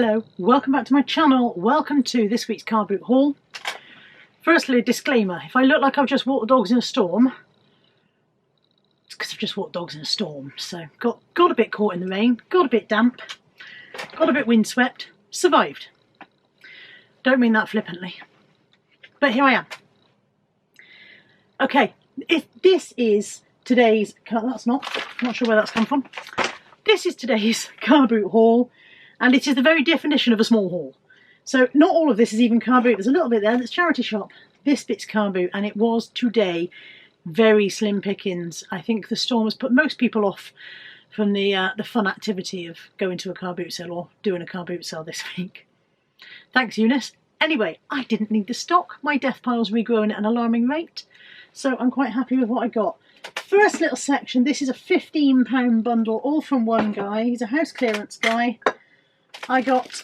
Hello, welcome back to my channel. Welcome to this week's car boot haul. Firstly, a disclaimer. If I look like I've just walked the dogs in a storm, it's because I've just walked dogs in a storm. So got a bit caught in the rain, got a bit damp, got a bit windswept, survived. Don't mean that flippantly. But here I am. Okay, if this is today's car, I'm not sure where that's come from. This is today's car boot haul. And it is the very definition of a small haul. So not all of this is even car boot. There's a little bit there that's charity shop. This bit's car boot, and it was today very slim pickings. I think the storm has put most people off from the fun activity of going to a car boot sale or doing a car boot sale this week. Thanks, Eunice. Anyway, I didn't need the stock. My death pile's regrowing at an alarming rate, so I'm quite happy with what I got. First little section. This is a £15 bundle, all from one guy. He's a house clearance guy. I got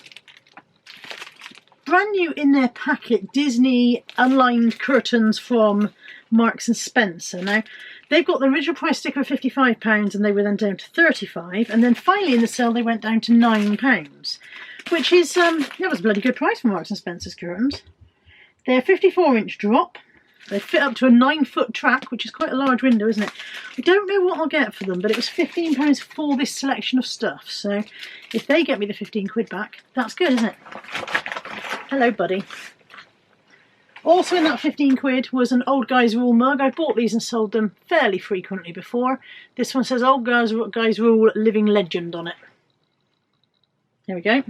brand new in their packet Disney unlined curtains from Marks and Spencer. Now, they've got the original price sticker of £55 and they were then down to £35, and then finally in the sale they went down to £9, which is, that was a bloody good price for Marks and Spencer's curtains. They're 54-inch drop. They fit up to a 9-foot track, which is quite a large window, isn't it? I don't know what I'll get for them, but it was £15 for this selection of stuff. So if they get me the 15 quid back, that's good, isn't it? Hello, buddy. Also in that 15 quid was an Old Guys Rule mug. I've bought these and sold them fairly frequently before. This one says Old Guys Rule Living Legend on it. There we go.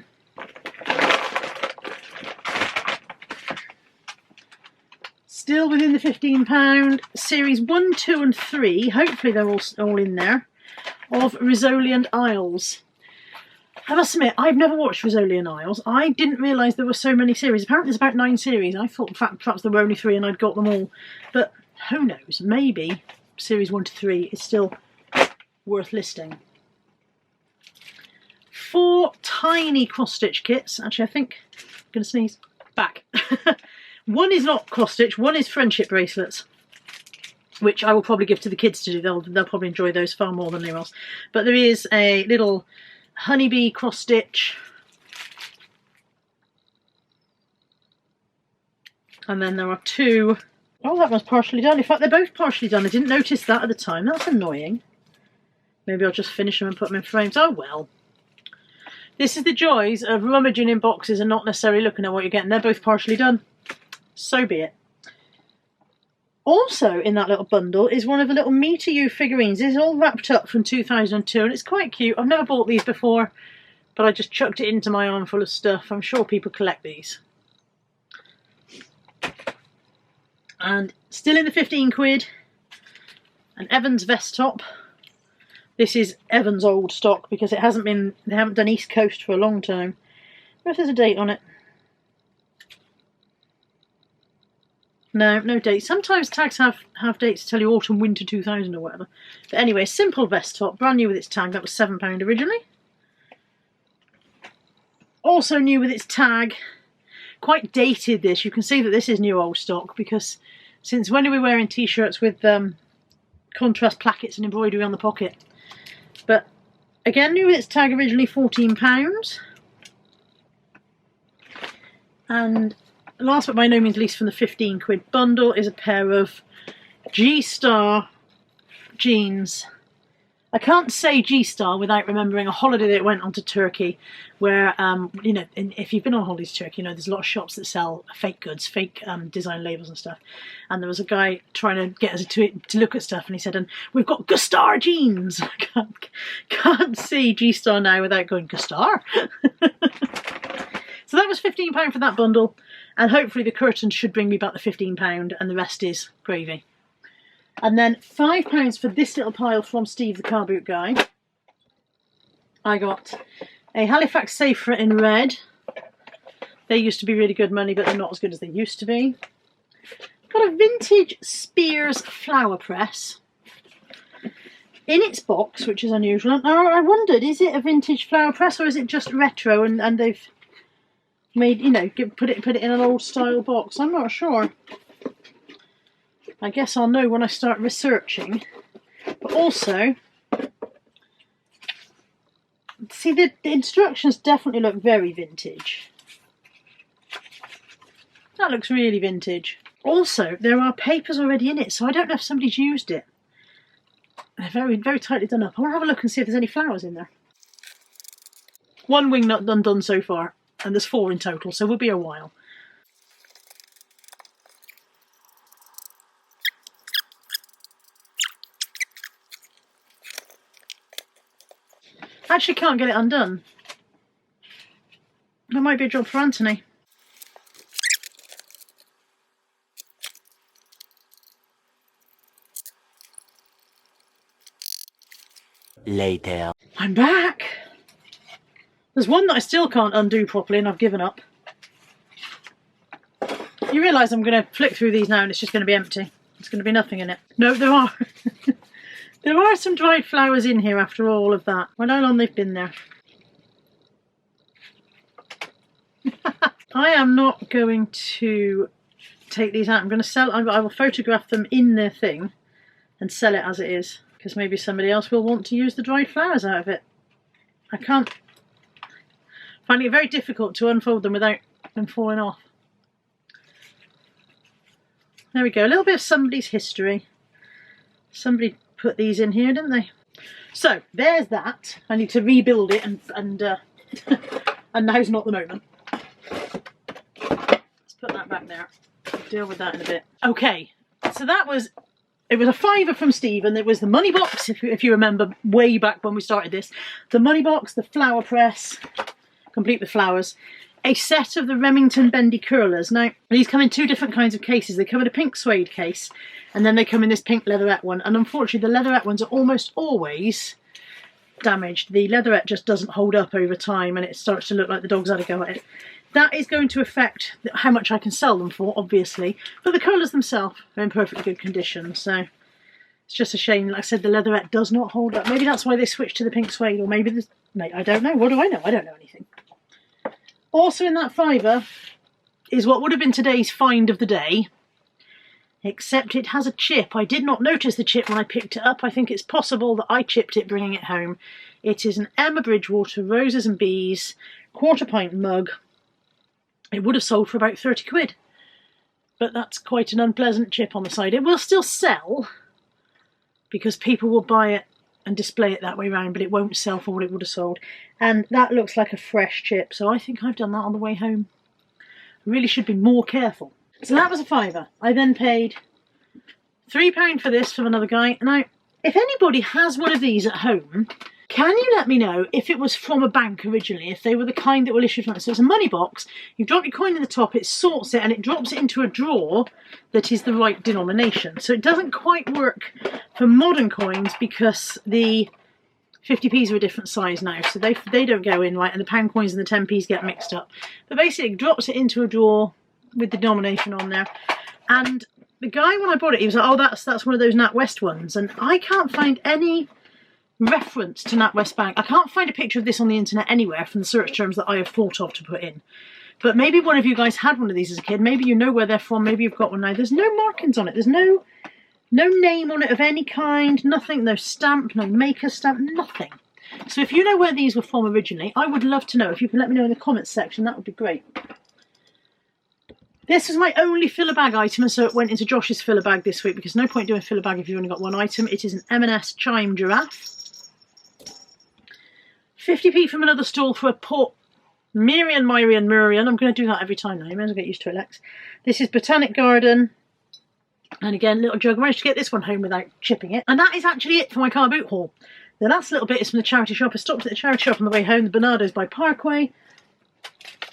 Still within the £15, series 1, 2 and 3, hopefully they're all in there, of Resale and Isles. I must admit, I've never watched Resale and Isles. I didn't realise there were so many series. Apparently there's about 9 series. I thought perhaps there were only 3 and I'd got them all. But who knows, maybe series 1 to 3 is still worth listing. 4 tiny cross-stitch kits. Actually, I think I'm going to sneeze. Back. One is not cross-stitch, one is friendship bracelets, which I will probably give to the kids to do. They'll probably enjoy those far more than anyone else. But there is a little honeybee cross-stitch, and then there are 2. Oh, that one's partially done. In fact, they're both partially done. I didn't notice that at the time. That's annoying. Maybe I'll just finish them and put them in frames. Oh well. This is the joys of rummaging in boxes and not necessarily looking at what you're getting. They're both partially done. So be it. Also in that little bundle is one of the little Me to You figurines. This is all wrapped up from 2002 and it's quite cute. I've never bought these before, but I just chucked it into my armful of stuff. I'm sure people collect these. And still in the 15 quid, an Evans vest top. This is Evans old stock because they haven't done East Coast for a long time. What if there's a date on it? No, no date. Sometimes tags have dates to tell you autumn, winter 2000 or whatever. But anyway, simple vest top, brand new with its tag. That was £7 originally. Also new with its tag. Quite dated this. You can see that this is new old stock because since when are we wearing t-shirts with contrast plackets and embroidery on the pocket? But again, new with its tag, originally £14. And last but by no means least from the 15 quid bundle is a pair of G-Star jeans. I can't say G-Star without remembering a holiday that went on to Turkey where, you know, if you've been on holidays to Turkey, you know, there's a lot of shops that sell fake goods, fake design labels and stuff. And there was a guy trying to get us to look at stuff and he said, and we've got G-Star jeans. I can't see G-Star now without going, G-Star? So that was £15 for that bundle. And hopefully the curtains should bring me back the £15 and the rest is gravy. And then £5 for this little pile from Steve the Car Boot Guy. I got a Halifax Safer in red. They used to be really good money, but they're not as good as they used to be. Got a vintage Spears flower press in its box, which is unusual. Now I wondered, is it a vintage flower press or is it just retro and they've made, you know, put it in an old style box? I'm not sure. I guess I'll know when I start researching. But also See, the instructions definitely look very vintage. That looks really vintage. Also, there are papers already in it, so I don't know if somebody's used it. They're very, very tightly done up. I want to have a look and see if there's any flowers in there. One wing nut undone so far, and there's 4 in total, so we'll be a while. Actually can't get it undone. That might be a job for Anthony. Later. I'm back! There's one that I still can't undo properly and I've given up. You realise I'm going to flick through these now and it's just going to be empty. There's going to be nothing in it. No, there are. There are some dried flowers in here after all of that. I know how long they've been there. I am not going to take these out. I'm going to sell. I will photograph them in their thing and sell it as it is, because maybe somebody else will want to use the dried flowers out of it. I can't. Finding it very difficult to unfold them without them falling off. There we go. A little bit of somebody's history. Somebody put these in here, didn't they? So there's that. I need to rebuild it, and and now's not the moment. Let's put that back there. I'll deal with that in a bit. Okay, so that was. It was a £5 from Stephen. It was the money box, if you remember way back when we started this. The money box, the flower press, complete with flowers. A set of the Remington bendy curlers. Now, these come in 2 different kinds of cases. They come in a pink suede case, and then they come in this pink leatherette one. And unfortunately, the leatherette ones are almost always damaged. The leatherette just doesn't hold up over time, and it starts to look like the dog's had a go at it. That is going to affect how much I can sell them for, obviously. But the curlers themselves are in perfectly good condition, so it's just a shame. Like I said, the leatherette does not hold up. Maybe that's why they switched to the pink suede, or maybe there's... I don't know. What do I know? I don't know anything. Also in that £5 is what would have been today's find of the day, except it has a chip. I did not notice the chip when I picked it up. I think it's possible that I chipped it bringing it home. It is an Emma Bridgewater Roses and Bees quarter-pint mug. It would have sold for about 30 quid, but that's quite an unpleasant chip on the side. It will still sell because people will buy it and display it that way around, but it won't sell for what it would have sold. And that looks like a fresh chip, so I think I've done that on the way home. I really should be more careful. So that was a £5. I then paid £3 for this from another guy. Now, if anybody has one of these at home, can you let me know if it was from a bank originally, if they were the kind that will issue from it? So it's a money box, you drop your coin in the top, it sorts it, and it drops it into a drawer that is the right denomination. So it doesn't quite work for modern coins because the 50p's are a different size now, so they don't go in right, and the pound coins and the 10p's get mixed up. But basically it drops it into a drawer with the denomination on there. And the guy, when I bought it, he was like, oh, that's one of those NatWest ones, and I can't find any reference to NatWest Bank. I can't find a picture of this on the internet anywhere from the search terms that I have thought of to put in. But maybe one of you guys had one of these as a kid. Maybe you know where they're from. Maybe you've got one now. There's no markings on it. There's no name on it of any kind. Nothing. No stamp. No maker stamp. Nothing. So if you know where these were from originally, I would love to know. If you can let me know in the comments section, that would be great. This was my only filler bag item, and so it went into Josh's filler bag this week, because no point doing filler bag if you've only got one item. It is an M&S Chime Giraffe. 50p from another stall for a pot. Myrian. I'm going to do that every time now. You may as well get used to it, Lex. This is Botanic Garden. And again, little jug. I managed to get this one home without chipping it. And that is actually it for my car boot haul. The last little bit is from the charity shop. I stopped at the charity shop on the way home, the Bernardo's by Parkway.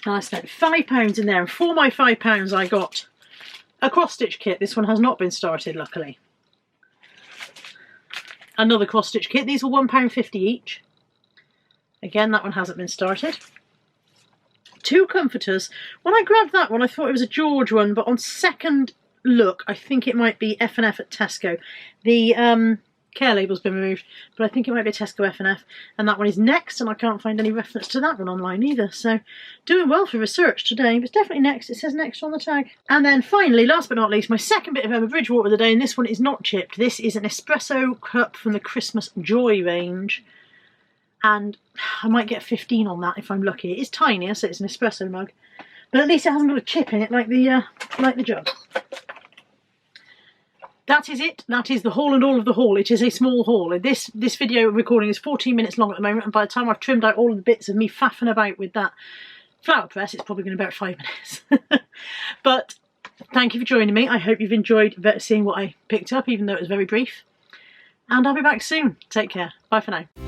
And I spent £5 in there. And for my £5 I got a cross-stitch kit. This one has not been started, luckily. Another cross-stitch kit. These were £1.50 each. Again, that one hasn't been started. 2 comforters. When I grabbed that one, I thought it was a George one, but on second look, I think it might be F&F at Tesco. The care label's been removed, but I think it might be a Tesco F&F. And that one is next, and I can't find any reference to that one online either. So, doing well for research today, but it's definitely next. It says next on the tag. And then finally, last but not least, my second bit of Emma Bridgewater of the day, and this one is not chipped. This is an espresso cup from the Christmas Joy range. and I might get 15 on that if I'm lucky. It is tiny, so it's an espresso mug, but at least it hasn't got a chip in it like the jug. That is it. That is the haul and all of the haul. It is a small haul. This video recording is 14 minutes long at the moment, and by the time I've trimmed out all of the bits of me faffing about with that flower press, it's probably going to be about 5 minutes. But thank you for joining me. I hope you've enjoyed seeing what I picked up, even though it was very brief. And I'll be back soon. Take care. Bye for now.